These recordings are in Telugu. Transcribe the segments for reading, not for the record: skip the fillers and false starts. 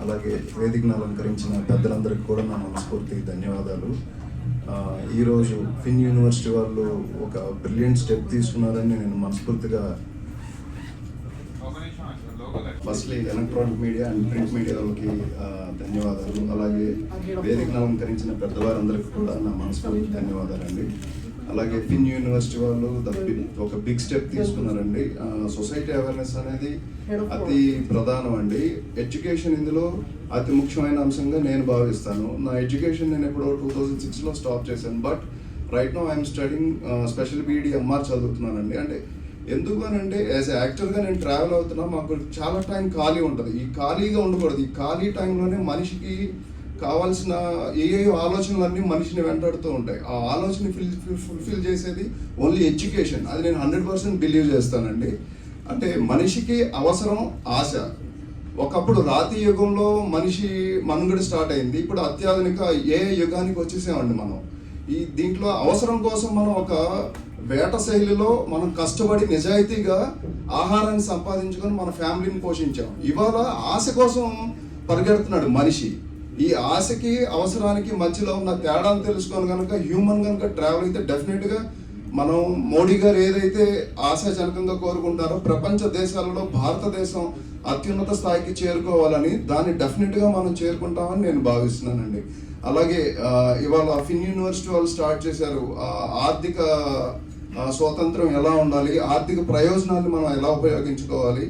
అలాగే వేదికను అలంకరించిన పెద్దలందరికీ కూడా నా మనస్ఫూర్తి ధన్యవాదాలు. ఈరోజు ఫిన్ యూనివర్సిటీ వాళ్ళు ఒక బ్రిలియంట్ స్టెప్ తీసుకున్నారని నేను మనస్ఫూర్తిగా firstly electronic media and print media వాళ్ళకి ధన్యవాదాలు. అలాగే వేదికను అలంకరించిన పెద్దవారందరికీ కూడా నా మనస్ఫూర్తి ధన్యవాదాలండి. అలాగే ఫిన్ యూనివర్సిటీ వాళ్ళు ఒక బిగ్ స్టెప్ తీసుకున్నారండి. సొసైటీ అవేర్నెస్ అనేది అతి ప్రధానం అండి. ఎడ్యుకేషన్ ఇందులో అతి ముఖ్యమైన అంశంగా నేను భావిస్తాను. నా ఎడ్యుకేషన్ నేను ఎప్పుడో 2006లో స్టాప్ చేశాను. But right now I'm studying special BEd MR చదువుతున్నానండి. అంటే ఎందుకు అని అంటే యాజ్ యాక్టర్గా నేను ట్రావెల్ అవుతున్నా, మాకు చాలా టైం ఖాళీ ఉంటుంది. ఈ ఖాళీగా ఉండకూడదు. ఈ ఖాళీ టైంలోనే మనిషికి కావాల్సిన ఏ ఆలోచనలన్నీ మనిషిని వెంటాడుతూ ఉంటాయి. ఆ ఆలోచన ఫుల్ఫిల్ చేసేది ఓన్లీ ఎడ్యుకేషన్. అది నేను 100% బిలీవ్ చేస్తానండి. అంటే మనిషికి అవసరం ఆశ. ఒకప్పుడు రాతి యుగంలో మనిషి మనుగడ స్టార్ట్ అయింది. ఇప్పుడు అత్యాధునిక ఏ యుగానికి వచ్చేసామండి మనం. దీంట్లో అవసరం కోసం మనం ఒక వేట శైలిలో మనం కష్టపడి నిజాయితీగా ఆహారాన్ని సంపాదించుకొని మన ఫ్యామిలీని పోషించాం. ఇవాళ ఆశ కోసం పరిగెడుతున్నాడు మనిషి. ఈ ఆశకి అవసరానికి మధ్యలో ఉన్న తేడాను తెలుసుకొని కనుక హ్యూమన్ కనుక ట్రావెల్ అయితే డెఫినెట్గా మనం మోడీ గారు ఏదైతే ఆశాజనకంగా కోరుకుంటారో ప్రపంచ దేశాలలో భారతదేశం అత్యున్నత స్థాయికి చేరుకోవాలని, దాన్ని డెఫినెట్గా మనం చేరుకుంటామని నేను భావిస్తున్నానండి. అలాగే ఇవాళ ఫిన్ యూనివర్సిటీ వాళ్ళు స్టార్ట్ చేశారు. ఆర్థిక స్వాతంత్రం ఎలా ఉండాలి, ఆర్థిక ప్రయోజనాలు మనం ఎలా ఉపయోగించుకోవాలి,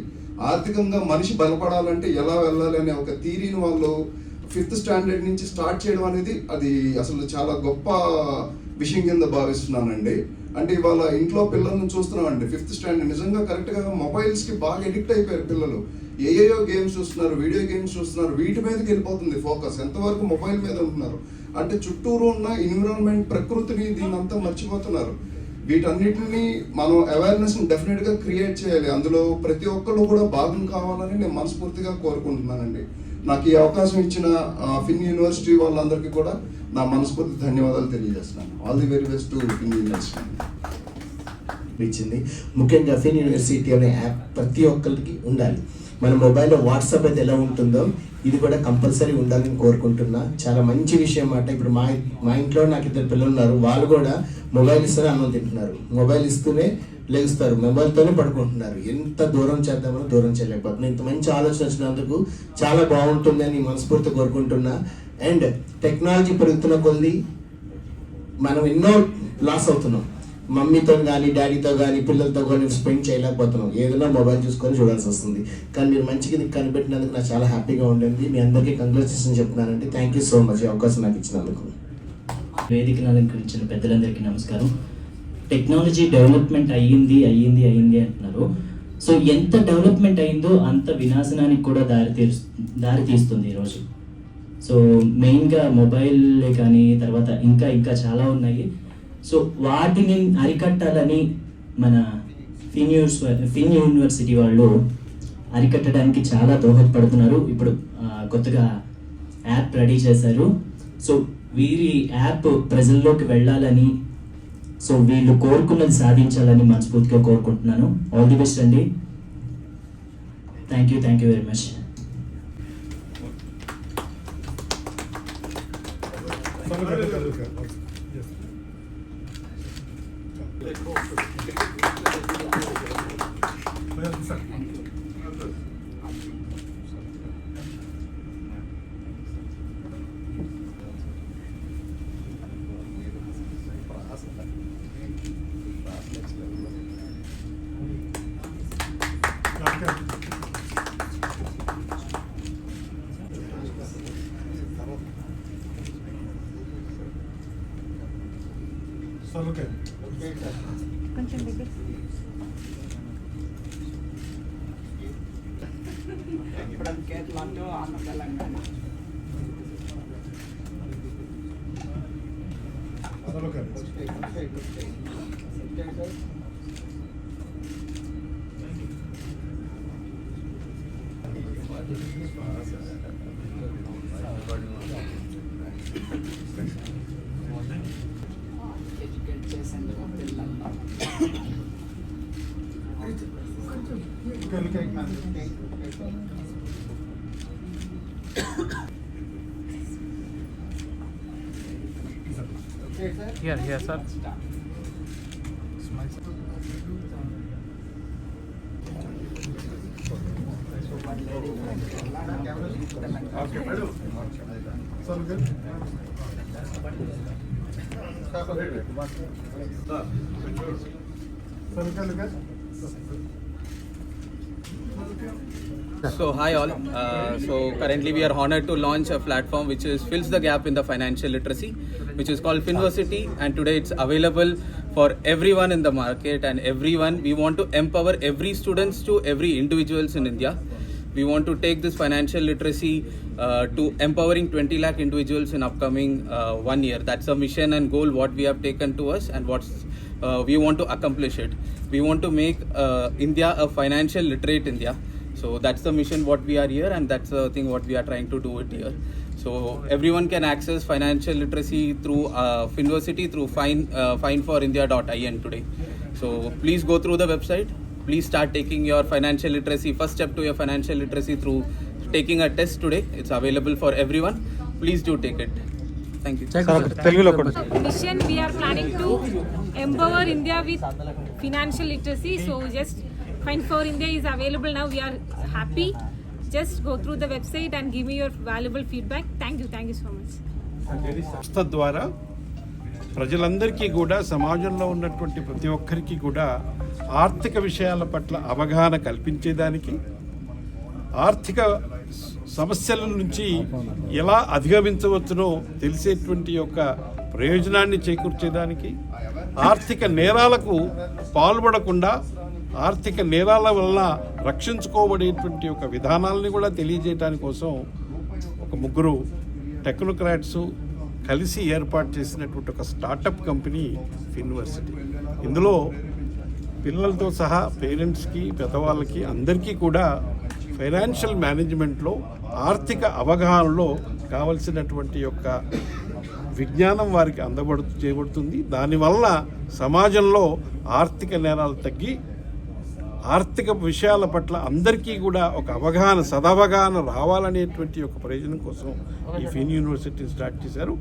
ఆర్థికంగా మనిషి బలపడాలంటే ఎలా వెళ్ళాలి అనే ఒక థీరీని వాళ్ళు 5th స్టాండర్డ్ నుంచి స్టార్ట్ చేయడం అనేది అది అసలు చాలా గొప్ప విషయం కింద భావిస్తున్నానండి. అంటే ఇవాళ ఇంట్లో పిల్లల్ని చూస్తున్నామండి 5th స్టాండర్డ్ నిజంగా కరెక్ట్గా మొబైల్స్కి బాగా ఎడిక్ట్ అయిపోయారు పిల్లలు. ఏయో గేమ్స్ చూస్తున్నారు, వీడియో గేమ్స్ చూస్తున్నారు, వీటి మీదకి వెళ్ళిపోతుంది ఫోకస్. ఎంతవరకు మొబైల్ మీద ఉంటున్నారు అంటే చుట్టూరు ఉన్న ఎన్విరాన్మెంట్, ప్రకృతిని దీన్నంతా మర్చిపోతున్నారు. వీటన్నిటిని మనం అవేర్నెస్ని డెఫినెట్గా క్రియేట్ చేయాలి. అందులో ప్రతి ఒక్కళ్ళు కూడా భాగం కావాలని నేను మనస్ఫూర్తిగా కోరుకుంటున్నానండి. నాకు ఈ అవకాశం ఇచ్చిన ఫిన్ యూనివర్సిటీ వాళ్ళందరికీ కూడా నా మనస్ఫూర్తి ధన్యవాదాలు తెలియజేస్తున్నాను. All the very best to Fin university. ఇచ్చింది ముఖ్యంగా ఫిన్ యూనివర్సిటీ అనే యాప్ ప్రతి ఒక్కరికి ఉండాలి. మన మొబైల్లో వాట్సాప్ అయితే ఎలా ఉంటుందో ఇది కూడా కంపల్సరీ ఉండాలని కోరుకుంటున్నా. చాలా మంచి విషయం అన్నమాట. ఇప్పుడు మా ఇంట్లో నాకు 2 పిల్లలు ఉన్నారు. వాళ్ళు కూడా మొబైల్ ఇస్తూనే అన్నం తింటున్నారు, మొబైల్ ఇస్తూనే లేస్తారు, మొబైల్తోనే పడుకుంటున్నారు. ఎంత దూరం చేద్దామో దూరం చేయలేకపోతున్నాం. ఇంత మంచి ఆలోచన వచ్చినందుకు చాలా బాగుంటుందని మనస్ఫూర్తి కోరుకుంటున్నా. అండ్ టెక్నాలజీ పెరుగుతున్న కొద్ది మనం ఎన్నో లాస్ అవుతున్నాం. మమ్మీతో కానీ డాడీతో కానీ పిల్లలతో కానీ స్పెండ్ చేయలేకపోతున్నాం. ఏదైనా మొబైల్ చూసుకొని చూడాల్సి వస్తుంది. కానీ మీరు మంచిగా కనిపెట్టినందుకు నాకు చాలా హ్యాపీగా ఉండింది. మీ అందరికీ కంగ్రాచులేషన్ చెప్తున్నానండి. థ్యాంక్ యూ సో మచ్ ఈ అవకాశం నాకు ఇచ్చినందుకు. వేదికను అలంకరించిన పెద్దలందరికీ నమస్కారం. టెక్నాలజీ డెవలప్మెంట్ అయ్యింది అంటున్నారు. సో ఎంత డెవలప్మెంట్ అయిందో అంత వినాశనానికి కూడా దారి తీస్తుంది ఈరోజు. సో మెయిన్గా మొబైల్లే కానీ తర్వాత ఇంకా చాలా ఉన్నాయి. సో వాటిని అరికట్టాలని మన ఫిన్ యూనివర్సిటీ వాళ్ళు అరికట్టడానికి చాలా దోహదపడుతున్నారు. ఇప్పుడు కొత్తగా యాప్ రెడీ చేశారు. సో వీరి యాప్ ప్రజల్లోకి వెళ్ళాలని, సో వీళ్ళు కోరుకున్నది సాధించాలని మనస్ఫూర్తిగా కోరుకుంటున్నాను. ఆల్ ది బెస్ట్ అండి. Thank you very much. కొంచెం దగ్గర ఇప్పుడు కేరళలో ఆంధ్ర తెలంగాణ ఎడ్యుకేట్ చేసేందుకు పిల్లల్ని Here, sir. So hi all. So currently we are honored to launch a platform which fills the gap in the financial literacy, which is called Finversity, and today it's available for everyone in the market and everyone. We want to empower every students to every individuals in India. We want to take this financial literacy to empowering 20 lakh individuals in upcoming 1 year. That's a mission and goal what we have taken to us, and we want to accomplish it. We want to make India a financial literate India. So that's the mission what we are here, and that's the thing what we are trying to do it here. So everyone can access financial literacy through Finversity through fineforindia.in today. So please go through the website. Please start taking your financial literacy, first step to your financial literacy through taking a test today. It's available for everyone. Please do take it. Thank you. Mission, we are planning to empower India with financial literacy. So just Find for India is available now. We are happy. Just go through the website and give me your valuable feedback. Thank you so much. సంస్థ ద్వారా ప్రజలందరికీ కూడా సమాజంలో ఉన్నటువంటి ప్రతి ఒక్కరికి కూడా ఆర్థిక విషయాల పట్ల అవగాహన కల్పించేదానికి, ఆర్థిక సమస్యల నుంచి ఎలా అధిగమించవచ్చునో తెలిసేటువంటి యొక్క ప్రయోజనాన్ని చేకూర్చేదానికి, ఆర్థిక నేరాలకు పాల్పడకుండా ఆర్థిక నేరాల వల్ల రక్షించుకోబడేటువంటి ఒక విధానాలని కూడా తెలియజేయడానికి కోసం ఒక ముగ్గురు టెక్నోక్రాట్స్ కలిసి ఏర్పాటు చేసినటువంటి ఒక స్టార్టప్ కంపెనీ ఫిన్వర్సిటీ. ఇందులో పిల్లలతో సహా పేరెంట్స్కి, పెద్దవాళ్ళకి అందరికీ కూడా ఫైనాన్షియల్ మేనేజ్మెంట్లో, ఆర్థిక అవగాహనలో కావలసినటువంటి యొక్క విజ్ఞానం వారికి చేయబడుతుంది. దానివల్ల సమాజంలో ఆర్థిక నేరాలు తగ్గి ఆర్థిక విషయాల పట్ల అందరికీ కూడా ఒక సదవగాహన రావాలనేటువంటి ఒక ప్రయోజనం కోసం ఈ ఫిన్ యూనివర్సిటీని స్టార్ట్ చేశారు.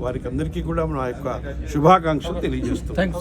వారికి అందరికీ కూడా నా యొక్క శుభాకాంక్షలు తెలియజేస్తున్నాను.